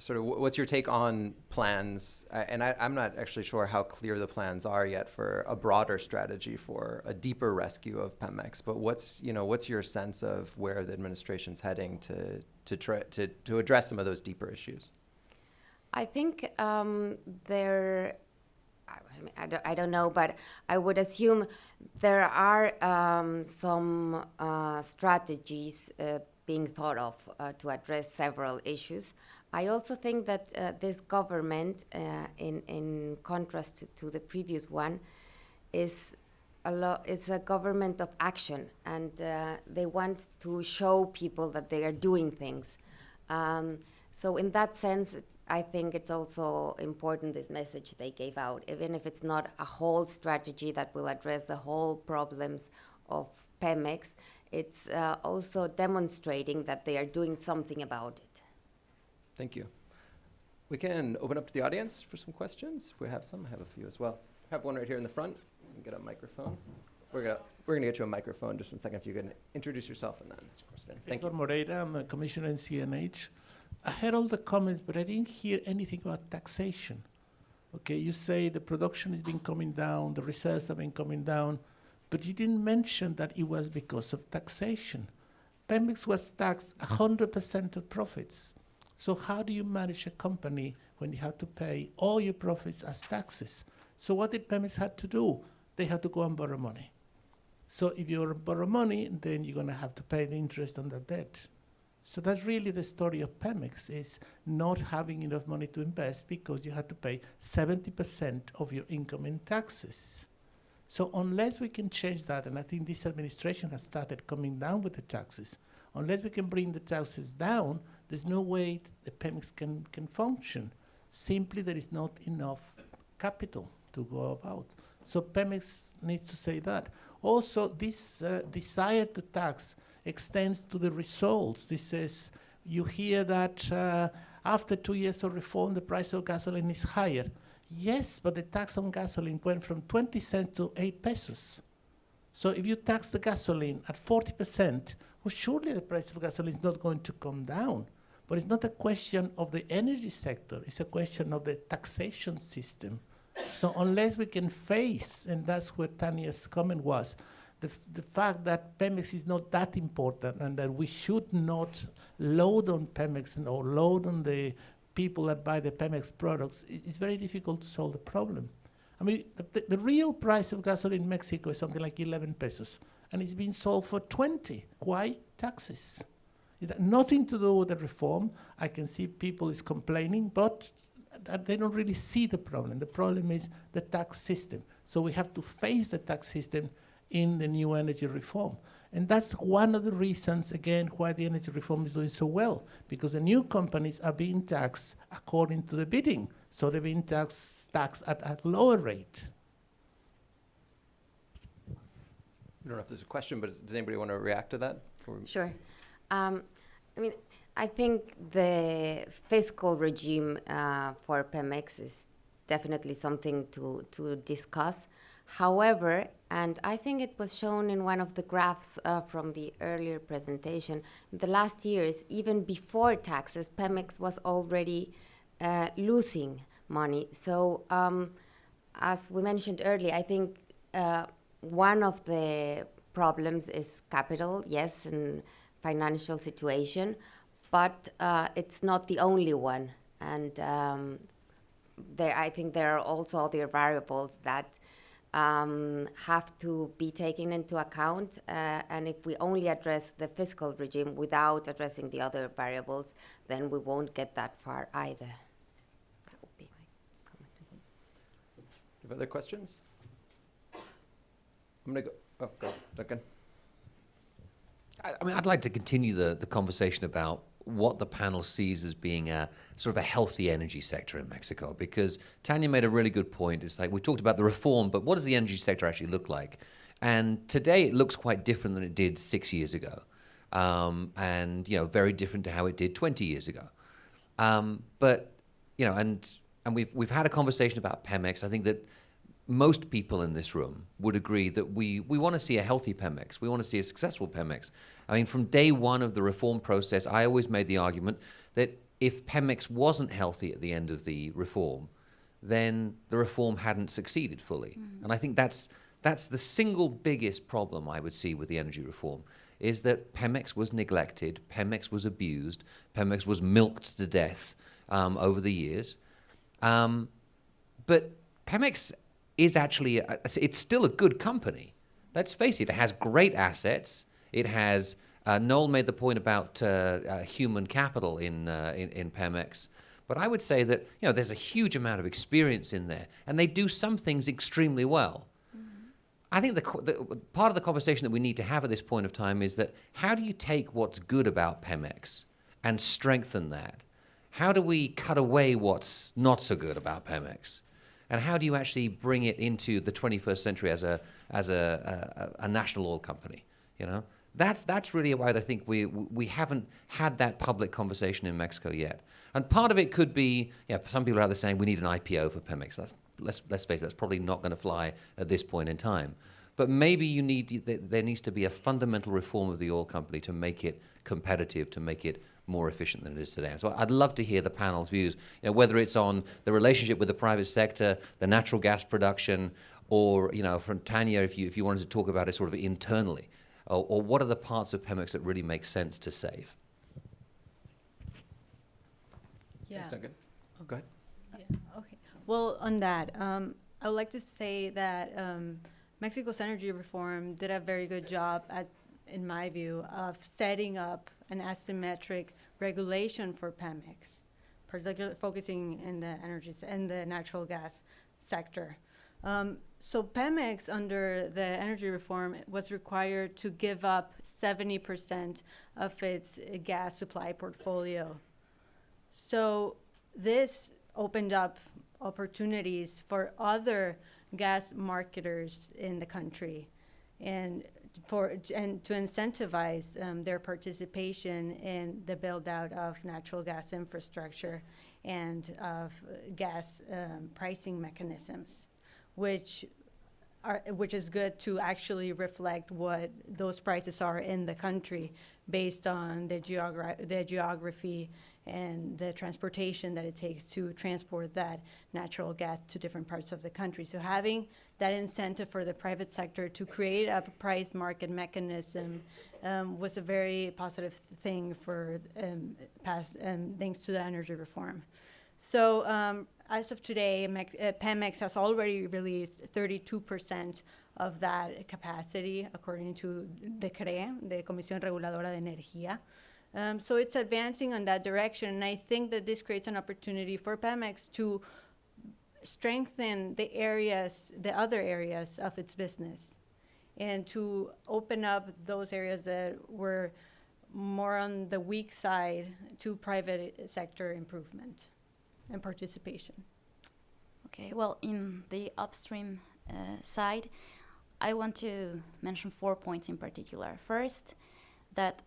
A: sort of, what's your take on plans? I'm not actually sure how clear the plans are yet for a broader strategy for a deeper rescue of Pemex. But what's your sense of where the administration's heading to address some of those deeper issues?
D: I think I don't know, but I would assume there are some strategies being thought of to address several issues. I also think that this government, in contrast to the previous one, it's a government of action, and they want to show people that they are doing things. So in that sense, I think it's also important, this message they gave out, even if it's not a whole strategy that will address the whole problems of Pemex, it's also demonstrating that they are doing something about it.
A: Thank you. We can open up to the audience for some questions. If we have some, I have a few as well. I have one right here in the front. You can get a microphone. We're gonna get you a microphone. Just 1 second. If you can introduce yourself and then ask a question. Thank you.
E: Moreira, I'm a commissioner in CNH. I heard all the comments, but I didn't hear anything about taxation. Okay, you say the production has been coming down, the reserves have been coming down, but you didn't mention that it was because of taxation. Pemex was taxed 100% of profits. So how do you manage a company when you have to pay all your profits as taxes? So what did Pemex have to do? They had to go and borrow money. So if you borrow money, then you're going to have to pay the interest on the debt. So that's really the story of Pemex, is not having enough money to invest because you have to pay 70% of your income in taxes. So unless we can change that, and I think this administration has started coming down with the taxes, unless we can bring the taxes down, there's no way the Pemex can function. Simply there is not enough capital to go about. So Pemex needs to say that. Also, this desire to tax extends to the results. This says, you hear that after 2 years of reform, the price of gasoline is higher. Yes, but the tax on gasoline went from 20 cents to 8 pesos. So if you tax the gasoline at 40%, well, surely the price of gasoline is not going to come down. But it's not a question of the energy sector, it's a question of the taxation system. So unless we can face, and that's where Tanya's comment was, the fact that Pemex is not that important and that we should not load on Pemex or load on the people that buy the Pemex products, it's very difficult to solve the problem. I mean, the real price of gasoline in Mexico is something like 11 pesos, and it's being sold for 20. Why? Taxes. It had nothing to do with the reform. I can see people is complaining, but they don't really see the problem. The problem is the tax system. So we have to face the tax system in the new energy reform. And that's one of the reasons, again, why the energy reform is doing so well, because the new companies are being taxed according to the bidding. So they're being taxed at a lower rate.
A: I don't know if there's a question, but does anybody want to react to that?
D: Sure. I mean, I think the fiscal regime for Pemex is definitely something to discuss. However, and I think it was shown in one of the graphs from the earlier presentation, the last years, even before taxes, Pemex was already losing money. So as we mentioned earlier, I think one of the problems is capital, yes, and financial situation, but it's not the only one. And I think there are also other variables that have to be taken into account. And if we only address the fiscal regime without addressing the other variables, then we won't get that far either. That would be my comment.
A: Do you have other questions? I'm going to go. Oh, go, Duncan.
F: I mean, I'd like to continue the conversation about what the panel sees as being a sort of a healthy energy sector in Mexico, because Tanya made a really good point. It's like we talked about the reform, but what does the energy sector actually look like? And today it looks quite different than it did 6 years ago, and very different to how it did 20 years ago. But and we've had a conversation about Pemex. I think that most people in this room would agree that we want to see a healthy Pemex. We want to see a successful Pemex. I mean, from day one of the reform process, I always made the argument that if Pemex wasn't healthy at the end of the reform, then the reform hadn't succeeded fully. Mm-hmm. And I think that's the single biggest problem I would see with the energy reform, is that Pemex was neglected, Pemex was abused, Pemex was milked to death over the years. But Pemex is actually, it's still a good company. Let's face it, it has great assets. It has, Noel made the point about human capital in Pemex. But I would say that, there's a huge amount of experience in there, and they do some things extremely well. Mm-hmm. I think the part of the conversation that we need to have at this point of time is that how do you take what's good about Pemex and strengthen that? How do we cut away what's not so good about Pemex? And how do you actually bring it into the 21st century as a national oil company? You know, that's really why I think we haven't had that public conversation in Mexico yet. And part of it could be, some people are out there saying we need an IPO for Pemex. Let's face it, that's probably not going to fly at this point in time. But maybe there needs to be a fundamental reform of the oil company to make it competitive, to make it more efficient than it is today. So I'd love to hear the panel's views, whether it's on the relationship with the private sector, the natural gas production, or from Tanya, if you wanted to talk about it sort of internally, or what are the parts of Pemex that really make sense to save?
C: Yeah.
A: Thanks, Duncan. Go ahead.
C: Yeah. Okay. Well, on that, I would like to say that Mexico's energy reform did a very good job in my view, of setting up an asymmetric regulation for Pemex, particularly focusing in the the natural gas sector. So Pemex, under the energy reform, was required to give up 70% of its gas supply portfolio. So this opened up opportunities for other gas marketers in the country, and to incentivize their participation in the build out of natural gas infrastructure and of gas pricing mechanisms, which is good to actually reflect what those prices are in the country based on the geography and the transportation that it takes to transport that natural gas to different parts of the country. So having that incentive for the private sector to create a price market mechanism was a very positive thing for thanks to the energy reform. So as of today, Pemex has already released 32% of that capacity, according to the CRE, the Comisión Reguladora de Energía. So it's advancing on that direction, and I think that this creates an opportunity for Pemex to strengthen the other areas of its business, and to open up those areas that were more on the weak side to private sector improvement and participation.
B: Okay, well, in the upstream side, I want to mention 4 points in particular. First, that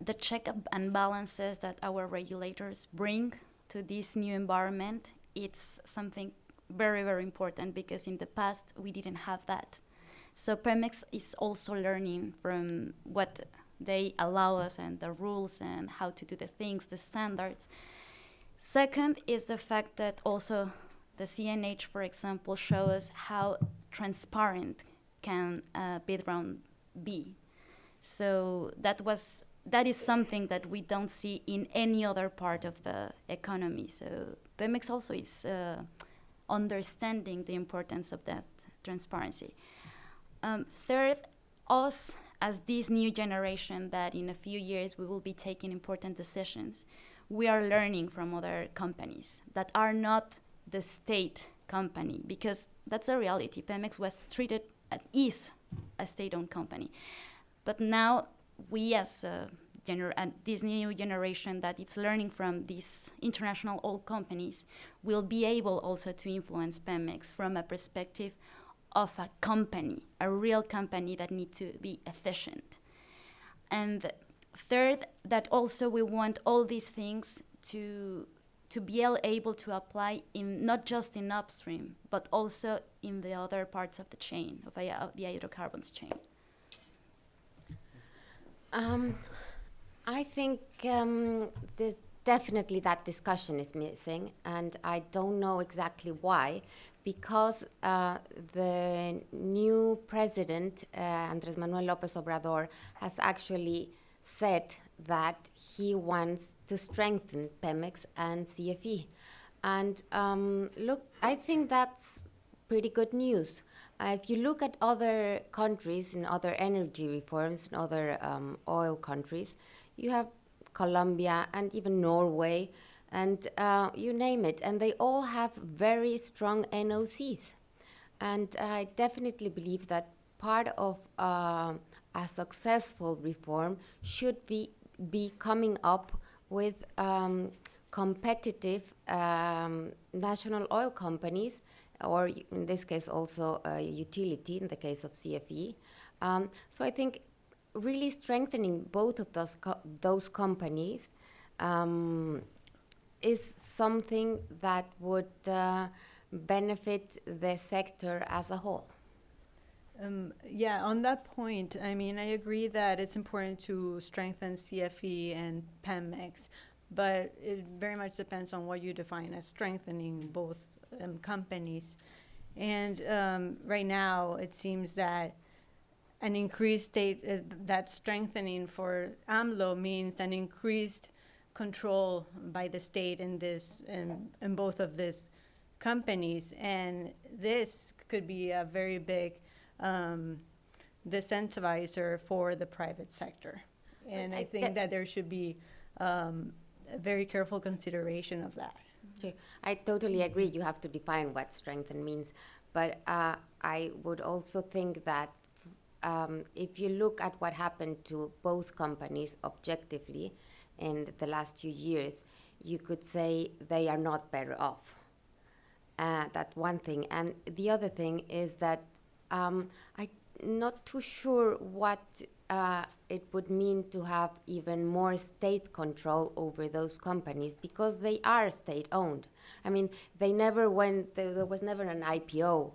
B: the check and balances that our regulators bring to this new environment, it's something very, very important, because in the past we didn't have that. So Pemex is also learning from what they allow us and the rules and how to do the things, the standards. Second is the fact that also the CNH, for example, show us how transparent can a bid round be. So that is something that we don't see in any other part of the economy. So Pemex also is understanding the importance of that transparency. Third, us as this new generation that in a few years we will be taking important decisions, we are learning from other companies that are not the state company, because that's a reality. Pemex was treated is a state-owned company. But now we as this new generation that it's learning from these international oil companies will be able also to influence Pemex from a perspective of a company, a real company that needs to be efficient. And third, that also we want all these things to be able to apply in not just in upstream, but also in the other parts of the chain, of the hydrocarbons chain.
D: I think there's definitely that discussion is missing, and I don't know exactly why, because the new president, Andrés Manuel López Obrador, has actually said that he wants to strengthen Pemex and CFE. And look, I think that's pretty good news. If you look at other countries and other energy reforms in other oil countries, you have Colombia and even Norway, and you name it, and they all have very strong NOCs. And I definitely believe that part of a successful reform should be coming up with competitive national oil companies, or in this case also a utility in the case of CFE. So I think really strengthening both of those companies is something that would benefit the sector as a whole.
C: Yeah, on that point, I mean, I agree that it's important to strengthen CFE and PEMEX, but it very much depends on what you define as strengthening both companies. And right now, it seems that an increased state, that strengthening for AMLO means an increased control by the state in both of these companies, and this could be a very big disincentivizer for the private sector. And I think that there should be a very careful consideration of that.
D: Sure. I totally agree. You have to define what strengthen means. But I would also think that if you look at what happened to both companies objectively in the last few years, you could say they are not better off. That's one thing. And the other thing is that I'm not too sure what it would mean to have even more state control over those companies, because they are state-owned. I mean, they never went, there was never an IPO.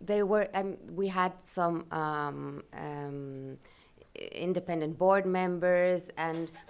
D: They were, we had some independent board members,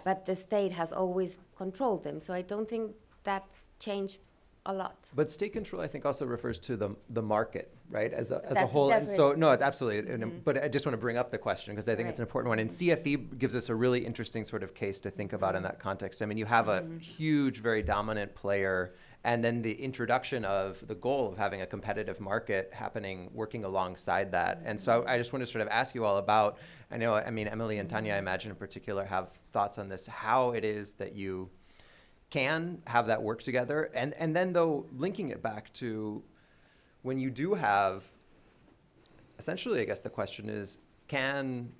D: but the state has always controlled them. So I don't think that's changed a lot.
A: But state control, I think, also refers to the market, right, as a
D: That's
A: whole. And so,
D: definitely-
A: no, it's absolutely. But I just want to bring up the question because I think it's an
D: Right.
A: important one. And CFE gives us a really interesting sort of case to think about in that context. I mean, you have a huge, very dominant player, and then the introduction of the goal of having a competitive market happening, working alongside that. And so I just want to sort of ask you all about, I mean, Emily and Tanya, I imagine in particular, have thoughts on this, how it is that you can have that work together. And then, though, linking it back to when you do have, essentially, I guess the question is, can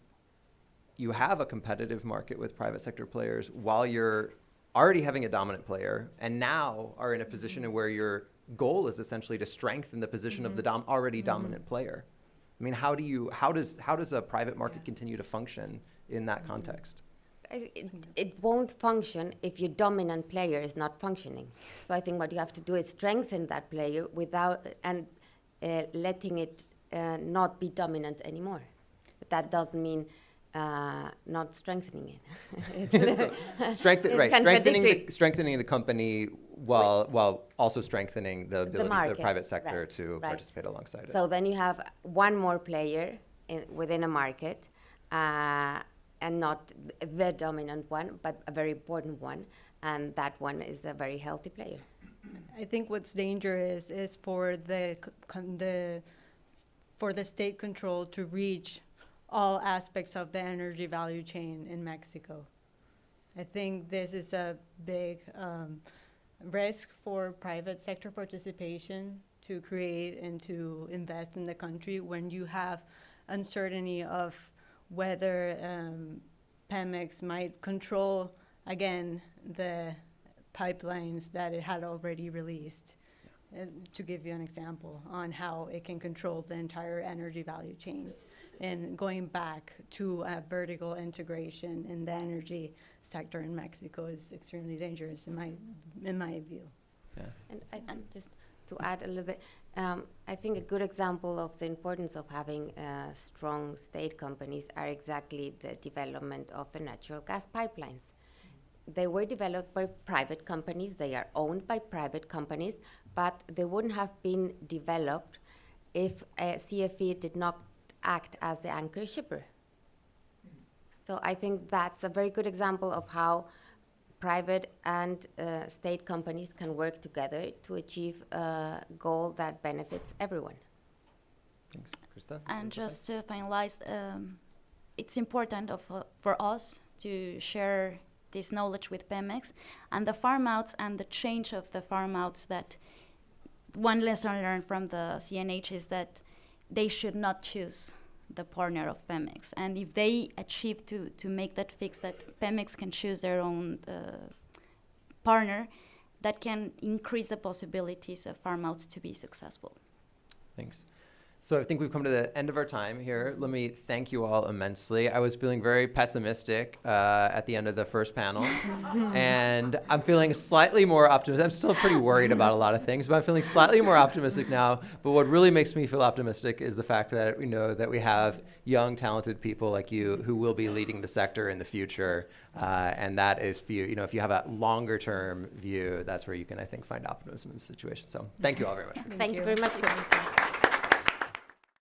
A: you have a competitive market with private sector players while you're already having a dominant player and now are in a position where your goal is essentially to strengthen the position of the already dominant player? I mean, how does a private market continue to function in that context?
D: It won't function if your dominant player is not functioning. So I think what you have to do is strengthen that player without letting it not be dominant anymore. But that doesn't mean not strengthening it.
A: So strengthening the company while also strengthening the ability of the
D: market,
A: private sector
D: right,
A: to
D: right.
A: participate alongside it.
D: So then you have one more player within a market, and not the dominant one, but a very important one, and that one is a very healthy player.
C: I think what's dangerous is for the state control to reach all aspects of the energy value chain in Mexico. I think this is a big risk for private sector participation to create and to invest in the country when you have uncertainty of whether PEMEX might control, again, the pipelines that it had already released. To give you an example on how it can control the entire energy value chain. And going back to a vertical integration in the energy sector in Mexico is extremely dangerous in my view.
A: Yeah.
D: And I think just to add a little bit, I think a good example of the importance of having strong state companies are exactly the development of the natural gas pipelines. They were developed by private companies, they are owned by private companies, but they wouldn't have been developed if CFE did not act as the anchor shipper. So I think that's a very good example of how private and state companies can work together to achieve a goal that benefits everyone.
A: Thanks, Krista.
B: And just to finalize, it's important for us to share this knowledge with PEMEX and the farm outs and the change of the farm outs. That one lesson learned from the CNH is that they should not choose the partner of PEMEX. And if they achieve to make that fix, that PEMEX can choose their own partner, that can increase the possibilities of farm outs to be successful.
A: Thanks. So I think we've come to the end of our time here. Let me thank you all immensely. I was feeling very pessimistic at the end of the first panel, and I'm feeling slightly more optimistic. I'm still pretty worried about a lot of things, but I'm feeling slightly more optimistic now. But what really makes me feel optimistic is the fact that we know that we have young, talented people like you who will be leading the sector in the future, and that is for you. You know, if you have a longer-term view, that's where you can, I think, find optimism in the situation. So thank you all very much.
D: Thank you very much.